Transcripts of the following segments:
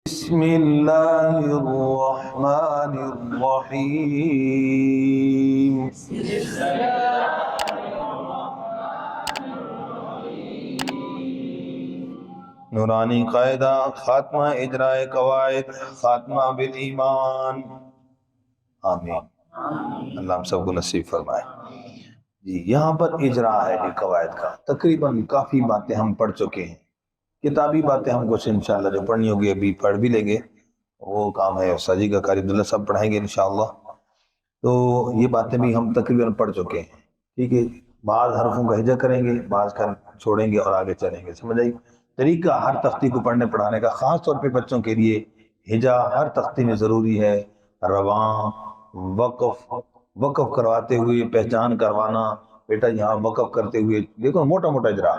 بسم اللہ الرحمن الرحیم نورانی قاعدہ خاتمہ اجراء قواعد خاتمہ بالایمان آمین۔ اللہ ہم سب کو نصیب فرمائے۔ جی یہاں پر اجراء ہے قواعد کا، تقریباً کافی باتیں ہم پڑھ چکے ہیں، کتابی باتیں ہم کچھ انشاءاللہ جو پڑھنی ہوگی ابھی پڑھ بھی لیں گے، وہ کام ہے استاد جی کا، قاری عبداللہ صاحب پڑھائیں گے انشاءاللہ۔ تو یہ باتیں بھی ہم تقریباً پڑھ چکے ہیں، ٹھیک ہے۔ بعض حرفوں کا ہجا کریں گے، بعض کا چھوڑیں گے اور آگے چلیں گے، سمجھ آئی؟ طریقہ ہر تختی کو پڑھنے پڑھانے کا، خاص طور پہ بچوں کے لیے ہجا ہر تختی میں ضروری ہے، رواں، وقف کرواتے ہوئے پہچان کروانا، بیٹا یہاں وقف کرتے ہوئے دیکھو موٹا موٹا اجرا،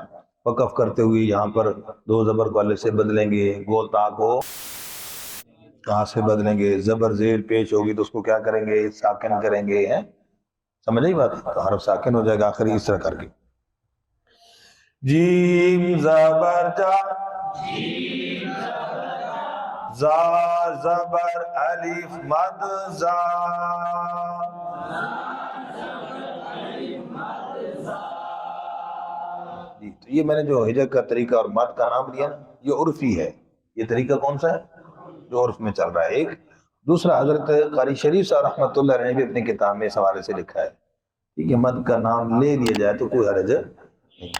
وقف کرتے ہوئے یہاں پر دو زبر کو الف سے بدلیں گے، گول تا کو کہاں سے بدلیں گے، زبر زیر پیش ہوگی تو اس کو کیا کریں گے، ساکن کریں گے، ہیں سمجھ آئی بات؟ تو حرف ساکن ہو جائے گا آخری اس طرح کر کے۔ جیم زبر جا، زا زبر الف مد زا، جی تو یہ میں نے جو ہجا کا طریقہ اور مد کا نام لیا نا، یہ عرفی ہے۔ یہ طریقہ کون سا ہے؟ جو عرف میں چل رہا ہے۔ ایک دوسرا حضرت قاری شریف صاحب رحمۃ اللہ علیہ نے بھی اپنی کتاب میں اس حوالے سے لکھا ہے، ٹھیک ہے، مد کا نام لے لیا جائے تو کوئی حرج نہیں۔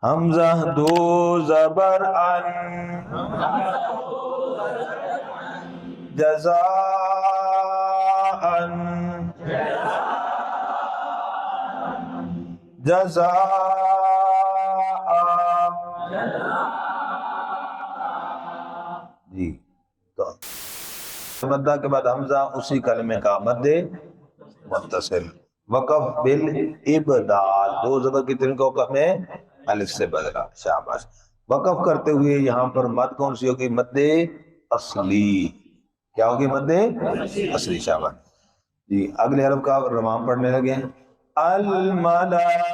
حمزہ دو زبر ان، جزاء جزاء، جی تو مدہ کے بعد حمزہ اسی کلمے کا مد متصل، وقف بالابدال، دو زبر کی تین کو وقف میں الف سے بدلا، شاباش۔ وقف کرتے ہوئے یہاں پر مد کون سی ہوگی؟ مد اصلی، کیا ہوگی؟ مد اصلی، شاباش جی۔ اگلے حرف کا رواں پڑھنے لگے ہیں، الملائکۃ،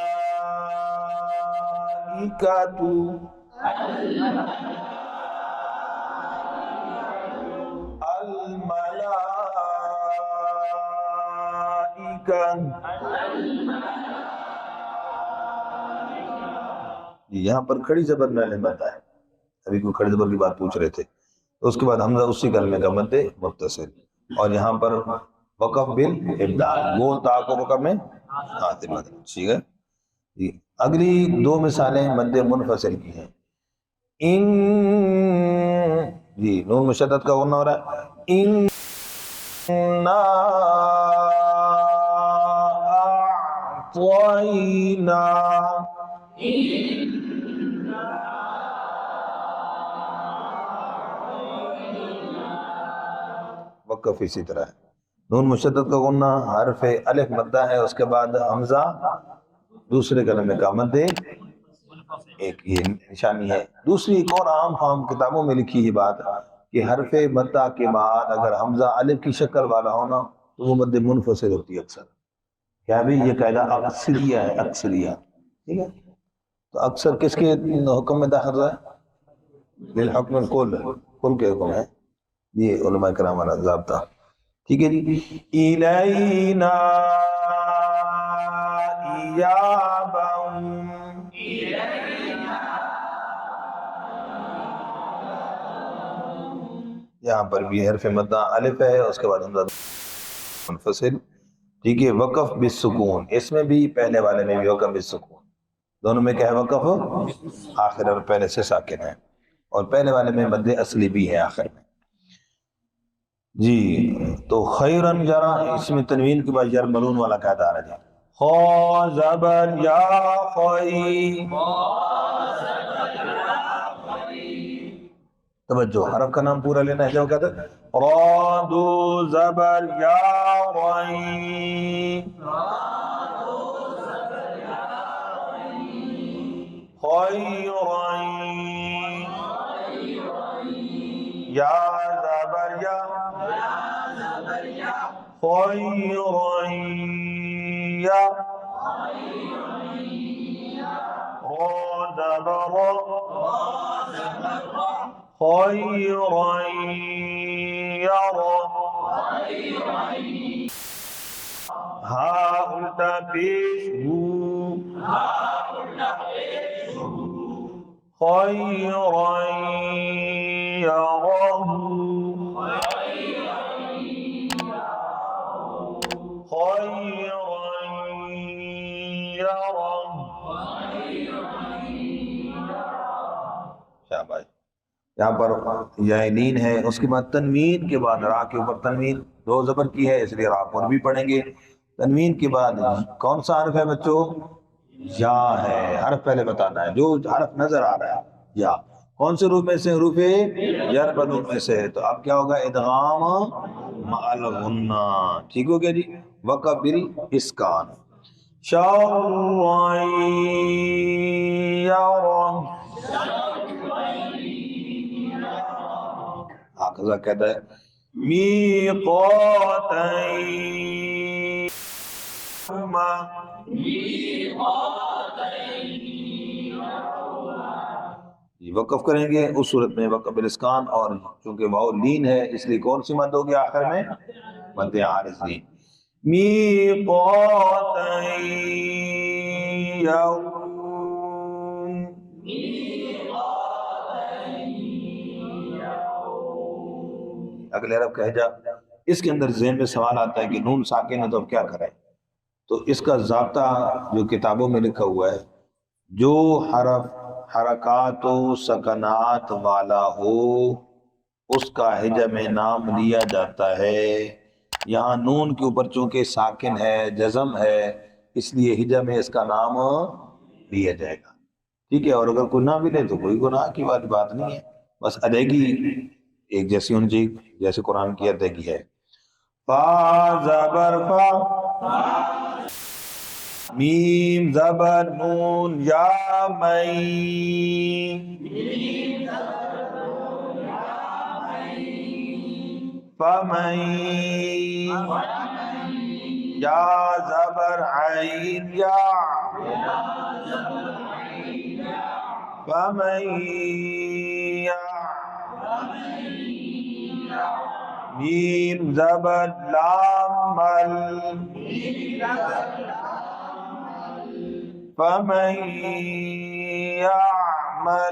یہاں پر کھڑی زبر میں نے بتایا، ابھی کوئی کھڑی زبر کی بات پوچھ رہے تھے، تو اس کے بعد حمزہ اسی کلمے کا مد متصل، اور یہاں پر وقف بالابدال، گول تا کو وقف میں ہاتھ مد، ٹھیک ہے جی۔ اگلی دو مثالیں مد منفصل کی ہیں، ان، جی نون مشدد کا غنہ ہو رہا ہے، اِنَّا أَعْطَيْنَا، وقف اسی طرح ہے، نون مشدد کا غنہ، حرف الف مدہ ہے، اس کے بعد حمزہ دوسرے کلمے کا مد ایک، یہ نشانی ہے۔ دوسری ایک اور عام فہم کتابوں میں لکھی یہ بات کہ حرف مدہ کے بعد اگر حمزہ الف کی شکل والا ہونا تو وہ مد منفصل ہوتی ہے اکثر، کیا بھی یہ قاعدہ اکثریہ ہے، اکثریہ، ٹھیک ہے۔ تو اکثر کس کے حکم میں داخل ہے؟ للحکم الکل، کل کے حکم ہے، یہ علماء کرام والا ضابطہ، ٹھیک ہے جی۔ الینا ایابہم، یہاں پر بھی حرف مدہ الف ہے، اس کے بعد حمزہ منفصل، ٹھیک ہے۔ وقف بالسکون، اس میں بھی پہلے والے میں بھی وقف بالسکون، دونوں میں کیا ہے؟ وقف آخر اور پہلے سے ساکن ہے، اور پہلے والے میں مد اصلی بھی ہے آخر میں جی۔ تو خیرن جرا، اس میں تنوین کے بعد جر ملون والا قاعدہ آ رہا ہے، خا زبر یا خی، توجہ حرف کا نام پورا لینا ہے، جو کہتے ہیں را دو زبر یا غین، خیرین، یا زبر یا، خیرین یا، را زبر را، خيرا يرى ها الٹا پیش ہو خيرا يره خيرا يره شاباش. یہاں پر یعنین ہے، اس کے بعد تنوین کے بعد را کے اوپر تنوین دو زبر کی ہے، اس لیے را پر بھی پڑھیں گے. تنوین کے بعد کون سا حرف ہے بچوں؟ یا ہے. حرف پہلے بتانا ہے، جو حرف نظر آ رہا ہے یا کون سے حروف میں سے؟ حروف جر بدون میں سے ہے. تو اب کیا ہوگا؟ ادغام مع الغنہ. ٹھیک ہو گیا جی. وقبل اسکان شرعی یرم آقا کہتا ہے میقاتین وقف کریں گے اس صورت میں وقبل اسکان. اور چونکہ واو لین ہے اس لیے کون سی مد ہوگی آخر میں؟ مد عارضی. میقاتین یوم اگلے عرب کا ہجا. اس کے اندر ذہن میں سوال آتا ہے کہ نون ساکن ہے تو اب کیا کریں؟ تو اس کا ضابطہ جو کتابوں میں لکھا ہوا ہے، جو حرف حرکات و سکنات والا ہو اس کا ہجا میں نام لیا جاتا ہے. یہاں نون کے اوپر چونکہ ساکن ہے، جزم ہے، اس لیے ہجا میں اس کا نام لیا جائے گا. ٹھیک ہے. اور اگر کوئی نہ بھی لے تو کوئی گناہ کی بات نہیں ہے، بس ادائیگی ایک جیسی ہونی چاہیے جیسے قرآن کی ادائیگی ہے. فا زبر فا میم زبر نون یا مین فمن یا زبر عین یا فمن یا میم زبر لام مل فمن یعمل.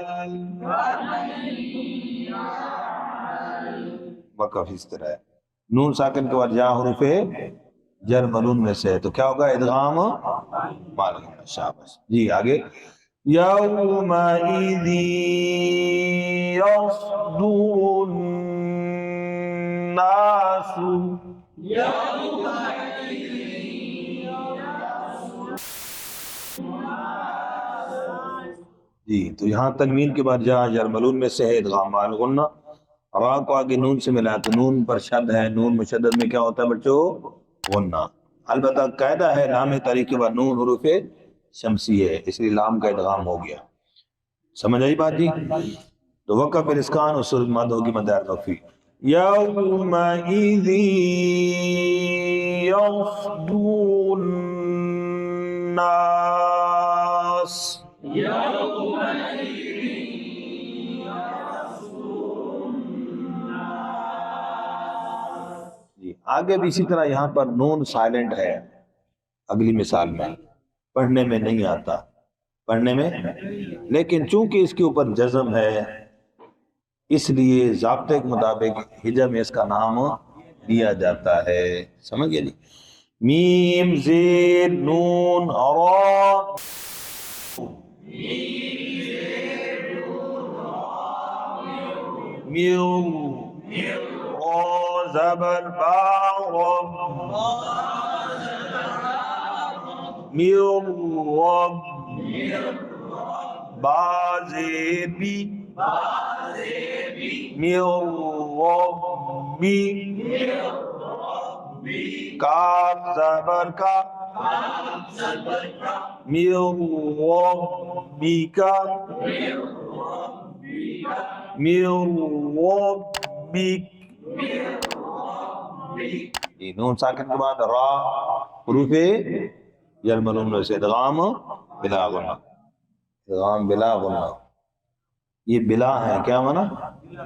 وقف اس طرح ہے. نون ساکن کے بعد جہاں حروف جر ملون میں سے ہے تو کیا ہوگا؟ ادغام مالک. شاباش جی. آگے یومئذ یصدر الناس جی. تو یہاں تنوین کے بعد جہاں جر ملون میں سے ہے ادغام مع الغنہ. را کو آگے نون سے ملا تو نون پر شد ہے، نون مشدد میں کیا ہوتا ہے بچوں؟ غنہ. البتہ قاعدہ ہے لام تاریخ کے بعد نون حروف شمسی ہے، اس لیے لام کا ادغام ہو گیا. سمجھ آئی بات جی؟ تو وقف بالاسکان اس صورت مد ہوگی مد عرفی. یومئذ یصدر الناس جی. آگے بھی اسی طرح یہاں پر نون سائلنٹ ہے اگلی مثال میں، پڑھنے میں نہیں آتا، پڑھنے میں، لیکن چونکہ اس کے اوپر جزم ہے اس لیے ضابطے کے مطابق ہجا میں اس کا نام دیا جاتا ہے. سمجھ گئے جی؟ میم زیر نون را میو را زبر با رب میو رب با زیر بی میو ربی کاف زبر کا میو ربی کا میو ربک. نون ساکن کے بعد را حروف یرملون میں سے ادغام بلا غنہ. ادغام بلا غنہ. یہ بلا ہے، کیا مانا؟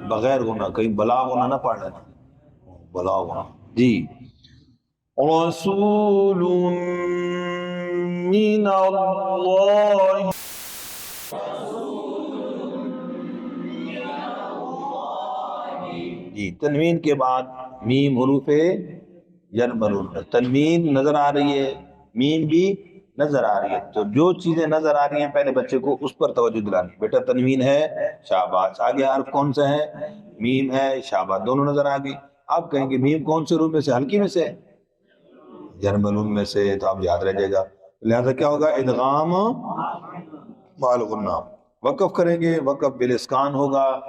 بغیر گناہ، کہیں بلا گناہ نہ پڑھ لینا، بلا گناہ. جی رسول من اللہ. جی تنوین کے بعد میم حروف جر مرون، تنوین نظر آ رہی ہے، میم بھی نظر آ رہی ہے، تو جو چیزیں نظر آ رہی ہیں پہلے بچے کو اس پر توجہ دلانی. بیٹا تنوین ہے، شاباش. آگے حرف کون سا ہے؟ میم ہے، شاباش، دونوں نظر آ گئی. آپ کہیں گے میم کون سے حروف میں سے؟ ہلکی میں سے، جر مرون میں سے، تو آپ یاد رہ جائے گا. لہذا کیا ہوگا؟ ادغام مع الغنہ. وقف کریں گے، وقف بالاسکان ہوگا.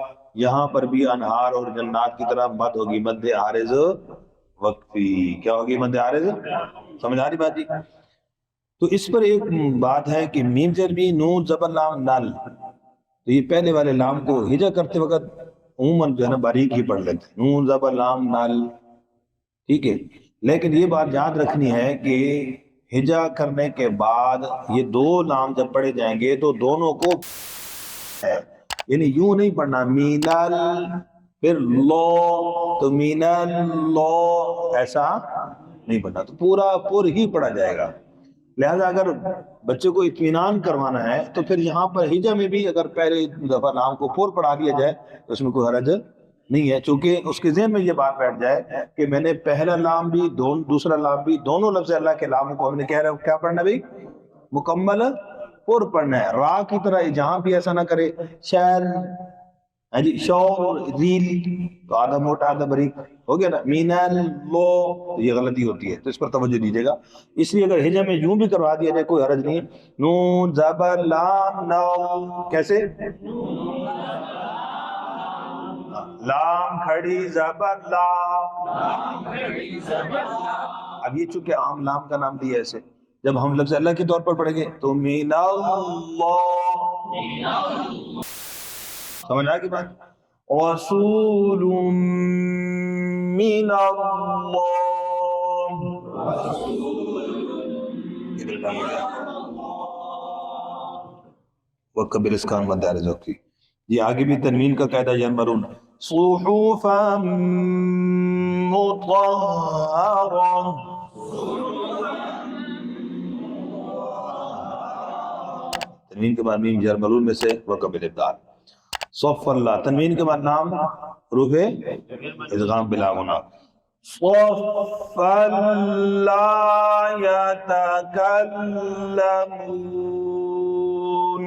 یہاں پر بھی انہار اور جنات کی طرح مد ہوگی، مد عارض وقفی. کیا ہوگی؟ مد عارض. سمجھ آ رہی بات جی؟ تو اس پر ایک بات ہے کہ میم زیر بھی، نون زبر لام نل، تو یہ پہلے والے لام کو ہجا کرتے وقت عموماً جو ہے نا باریک ہی پڑھ لیتے ہیں، نون زبر لام نل. ٹھیک ہے، لیکن یہ بات یاد رکھنی ہے کہ ہجا کرنے کے بعد یہ دو لام جب پڑھے جائیں گے تو دونوں کو ہے، یعنی یوں نہیں پڑھنا مینل پھر لو، تو مینل لو ایسا نہیں پڑھنا، تو پورا پور ہی پڑھا جائے گا. لہذا اگر بچے کو اطمینان کروانا ہے تو پھر یہاں پر ہجا میں بھی اگر پہلے دفعہ لام کو پور پڑھا دیا جائے تو اس میں کوئی حرج نہیں ہے، چونکہ اس کے ذہن میں یہ بات بیٹھ جائے کہ میں نے پہلا لام بھی دوسرا لام بھی، دونوں لفظ اللہ کے لاموں کو ہم نے کیا پڑھنا بھائی؟ مکمل پر پڑھنا ہے. را کی طرح جہاں بھی ایسا نہ کرے شہر، ہاں جی، شور، ریل، تو آدھا موٹا آدھا بریک ہو گیا نا. مینل لو، تو یہ غلطی ہوتی ہے، تو اس پر توجہ دیجیے گا. اس لیے اگر ہجا میں یوں بھی کروا دیا جائے کوئی حرج نہیں ہے. نون زبر لام نو، کیسے؟ لام کھڑی زبر لا. اب یہ چونکہ عام لام کا نام دیا ہے اسے، جب ہم لفظ اللہ کے طور پر پڑھیں گے تو من اللہ. سمجھ آئے گی بات؟ رسول من اللہ. وقبل اسکان مد عارض وقفی. یہ آگے بھی تنوین کا قاعدہ ینمرون. صحفا مطہرہ. تنوین کے بعد میم جر مرون میں سے وقبل ابدال. صف اللہ، تنوین کے بعد نام حروف ادغام بلا غنہ. صف لا يتكلمون.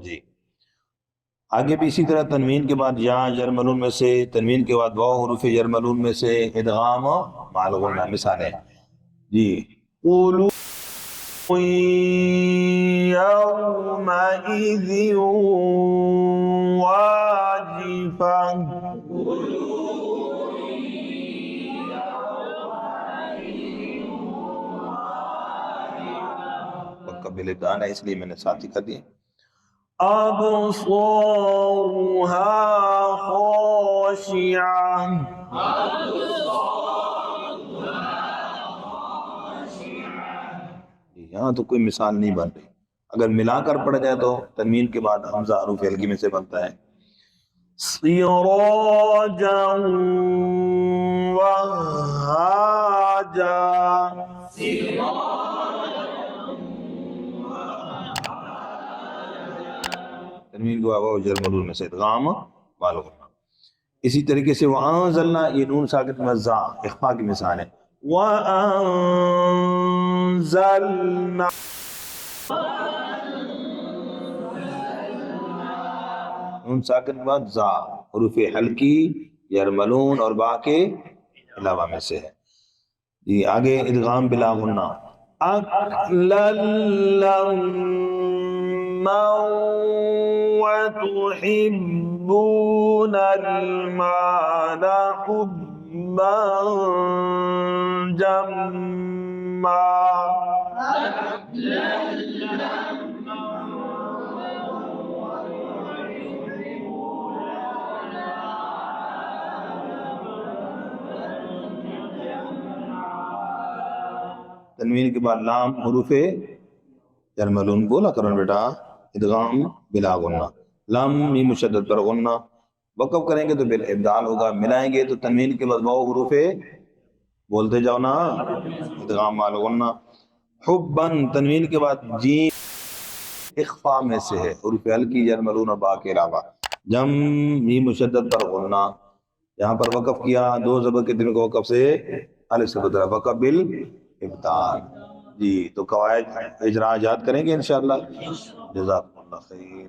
جی آگے بھی اسی طرح تنوین کے بعد یا جر مرون میں سے، تنوین کے بعد واو حروف جر مرون میں سے ادغام مع الغنہ. مثالیں جی قولوا يومئذ واجفة. قبل ابتداء ہے اس لیے میں نے ساتھ ہی کر دیا. أبصارها خاشعة. یہاں تو کوئی مثال نہیں بن رہی. اگر ملا کر پڑھا جائے تو تنوین کے بعد حمزہ حروف ہلکی میں سے بنتا ہے. سراجا وہاجا. تنوین کو واو جر مرون میں سے ادغام مع الغنہ. اسی طریقے سے وَأَنزَلْنَا، یہ نون ساکت مزا اخفاء کی مثال ہے. وَأَنزَلْنَا. نون ساکت بعد زا، حروف ہلکی یرملون اور با کے علاوہ میں سے ہے. جی آگے ادغام بلا غنہ. أَكْلَلَّمَّا وَتُحِبُّونَ الْمَالَ حُبًّا جَمًّا. تنوین کے بعد لام حروف جر ملون بولا کرن بیٹا، ادغام بلا غنہ، لام میم مشدد پر غنہ، وقف کریں گے تو بالابدال ہوگا، ملائیں گے تو تنوین کے بعد واو حروف بولتے جاؤ نا، ادغام مال غنہ۔ حبن تنوین کے بعد جیم اخفا میں سے ہے، حروف ہلکی جر ملون اور با کے علاوہ، جم میم مشدد پر غنہ، یہاں پر وقف کیا دو زبر کے دن کو وقف سے الف سے بدلا، وقف بالابدال۔ جی تو قواعد اجرا یاد کریں گے انشاءاللہ۔ جزاکم اللہ خیر۔